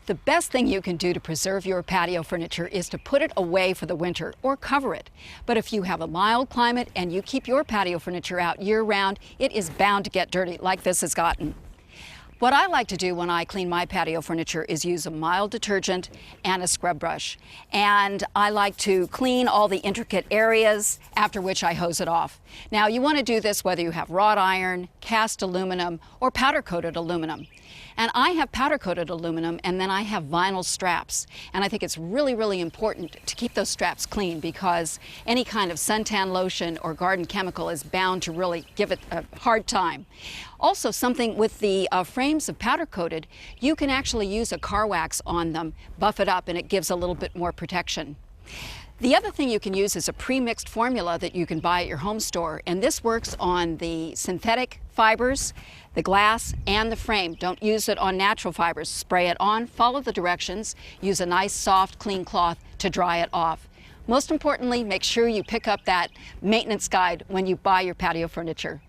The best thing you can do to preserve your patio furniture is to put it away for the winter or cover it. But if you have a mild climate and you keep your patio furniture out year-round, it is bound to get dirty like this has gotten. What I like to do when I clean my patio furniture is use a mild detergent and a scrub brush. And I like to clean all the intricate areas, after which I hose it off. Now, you want to do this whether you have wrought iron, cast aluminum, or powder-coated aluminum. And I have powder-coated aluminum, and then I have vinyl straps. And I think it's really, really important to keep those straps clean because any kind of suntan lotion or garden chemical is bound to really give it a hard time. Also, something with the frames of powder-coated, you can actually use a car wax on them, buff it up, and it gives a little bit more protection. The other thing you can use is a pre-mixed formula that you can buy at your home store, and this works on the synthetic fibers, the glass, and the frame. Don't use it on natural fibers. Spray it on, follow the directions, use a nice, soft, clean cloth to dry it off. Most importantly, make sure you pick up that maintenance guide when you buy your patio furniture.